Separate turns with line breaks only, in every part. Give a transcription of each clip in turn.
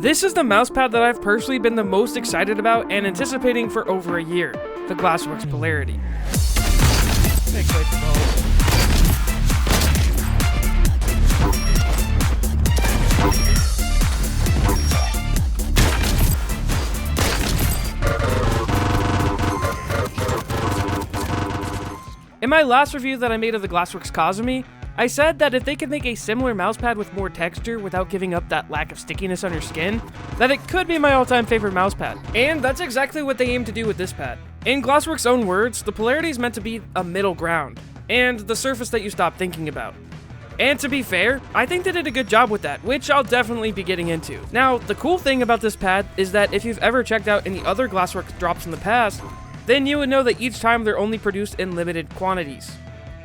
This is the mousepad that I've personally been the most excited about and anticipating for over a year, the Glsswrks Polarity. In my last review that I made of the Glsswrks Polarity, I said that if they could make a similar mousepad with more texture without giving up that lack of stickiness on your skin, that it could be my all-time favorite mousepad. And that's exactly what they aim to do with this pad. In Glsswrks' own words, the Polarity is meant to be a middle ground, and the surface that you stop thinking about. And to be fair, I think they did a good job with that, which I'll definitely be getting into. Now, the cool thing about this pad is that if you've ever checked out any other Glsswrks drops in the past, then you would know that each time they're only produced in limited quantities.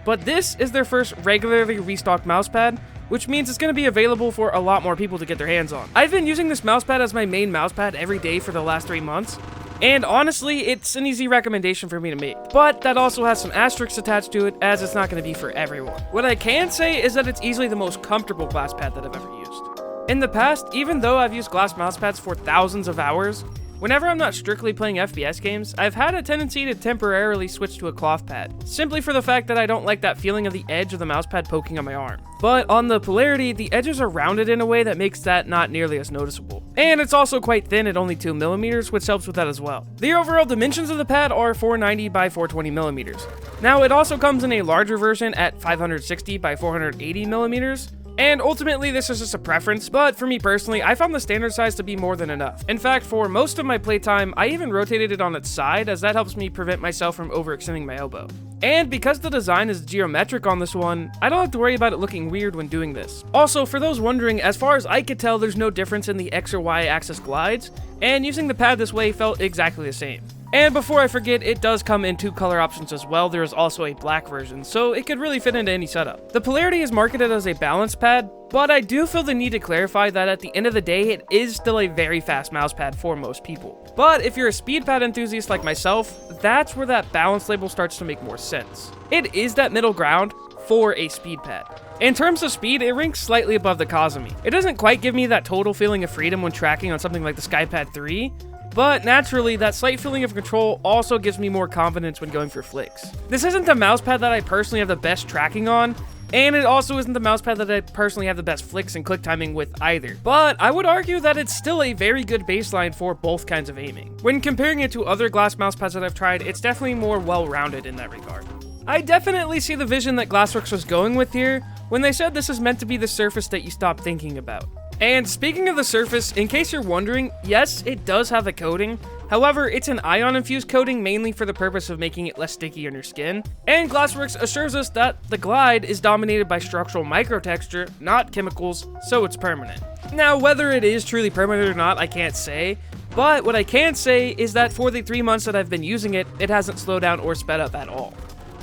But this is their first regularly restocked mousepad, which means it's going to be available for a lot more people to get their hands on. I've been using this mousepad as my main mousepad every day for the last 3 months, and honestly, it's an easy recommendation for me to make. But that also has some asterisks attached to it, as it's not going to be for everyone. What I can say is that it's easily the most comfortable glass pad that I've ever used. In the past, even though I've used glass mousepads for thousands of hours, whenever I'm not strictly playing FPS games, I've had a tendency to temporarily switch to a cloth pad, simply for the fact that I don't like that feeling of the edge of the mousepad poking on my arm. But on the Polarity, the edges are rounded in a way that makes that not nearly as noticeable. And it's also quite thin at only 2mm, which helps with that as well. The overall dimensions of the pad are 490 by 420mm. Now, it also comes in a larger version at 560 by 480mm, and ultimately, this is just a preference, but for me personally, I found the standard size to be more than enough. In fact, for most of my playtime, I even rotated it on its side, as that helps me prevent myself from overextending my elbow. And because the design is geometric on this one, I don't have to worry about it looking weird when doing this. Also, for those wondering, as far as I could tell, there's no difference in the X or Y axis glides, and using the pad this way felt exactly the same. And before I forget, it does come in 2 color options as well. There is also a black version, so it could really fit into any setup. The Polarity is marketed as a balanced pad, but I do feel the need to clarify that at the end of the day, it is still a very fast mouse pad for most people. But if you're a speed pad enthusiast like myself, that's where that balance label starts to make more sense. It is that middle ground for a speed pad. In terms of speed, it ranks slightly above the Polarity. It doesn't quite give me that total feeling of freedom when tracking on something like the SkyPad 3, but naturally, that slight feeling of control also gives me more confidence when going for flicks. This isn't the mousepad that I personally have the best tracking on, and it also isn't the mousepad that I personally have the best flicks and click timing with either. But I would argue that it's still a very good baseline for both kinds of aiming. When comparing it to other glass mousepads that I've tried, it's definitely more well-rounded in that regard. I definitely see the vision that Glsswrks was going with here when they said this is meant to be the surface that you stop thinking about. And speaking of the surface, in case you're wondering, yes, it does have a coating. However, it's an ion-infused coating mainly for the purpose of making it less sticky on your skin. And Glsswrks assures us that the glide is dominated by structural microtexture, not chemicals, so it's permanent. Now, whether it is truly permanent or not, I can't say. But what I can say is that for the 3 months that I've been using it, it hasn't slowed down or sped up at all.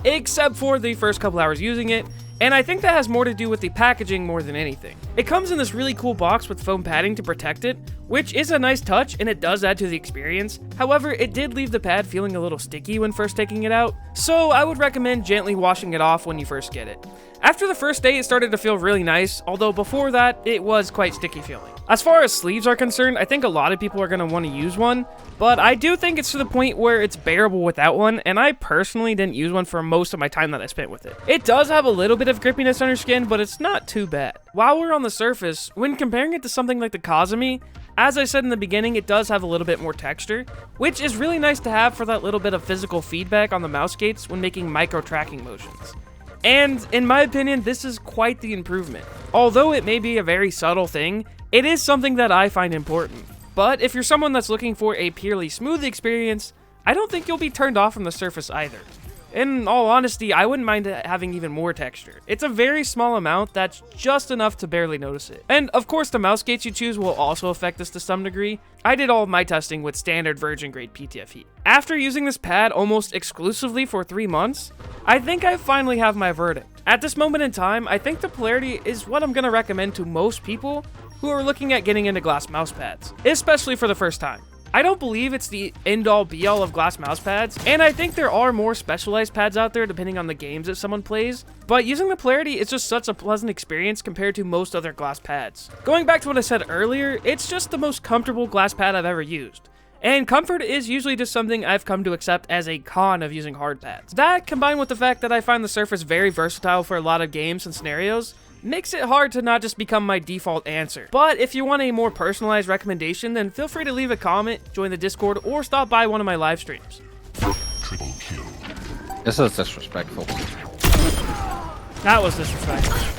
Except for the first couple hours using it, and I think that has more to do with the packaging more than anything. It comes in this really cool box with foam padding to protect it, which is a nice touch and it does add to the experience. However, it did leave the pad feeling a little sticky when first taking it out, so I would recommend gently washing it off when you first get it. After the first day, it started to feel really nice, although before that, it was quite sticky feeling. As far as sleeves are concerned, I think a lot of people are going to want to use one, but I do think it's to the point where it's bearable without one, and I personally didn't use one for most of my time that I spent with it. It does have a little bit of grippiness on your skin, but it's not too bad. While we're on the surface, when comparing it to something like the Polarity, as I said in the beginning, it does have a little bit more texture, which is really nice to have for that little bit of physical feedback on the mouse gates when making micro-tracking motions. And in my opinion, this is quite the improvement. Although it may be a very subtle thing, it is something that I find important. But if you're someone that's looking for a purely smooth experience, I don't think you'll be turned off from the surface either. In all honesty, I wouldn't mind having even more texture. It's a very small amount that's just enough to barely notice it. And of course, the mouse gates you choose will also affect this to some degree. I did all of my testing with standard virgin grade PTFE. After using this pad almost exclusively for 3 months, I think I finally have my verdict. At this moment in time, I think the Polarity is what I'm going to recommend to most people who are looking at getting into glass mousepads, especially for the first time. I don't believe it's the end-all be-all of glass mouse pads, and I think there are more specialized pads out there depending on the games that someone plays, but using the Polarity is just such a pleasant experience compared to most other glass pads. Going back to what I said earlier, it's just the most comfortable glass pad I've ever used. And comfort is usually just something I've come to accept as a con of using hard pads. That, combined with the fact that I find the Surface very versatile for a lot of games and scenarios, makes it hard to not just become my default answer. But if you want a more personalized recommendation, then feel free to leave a comment, join the Discord, or stop by one of my live streams.
Triple kill.
This is disrespectful.
That was disrespectful.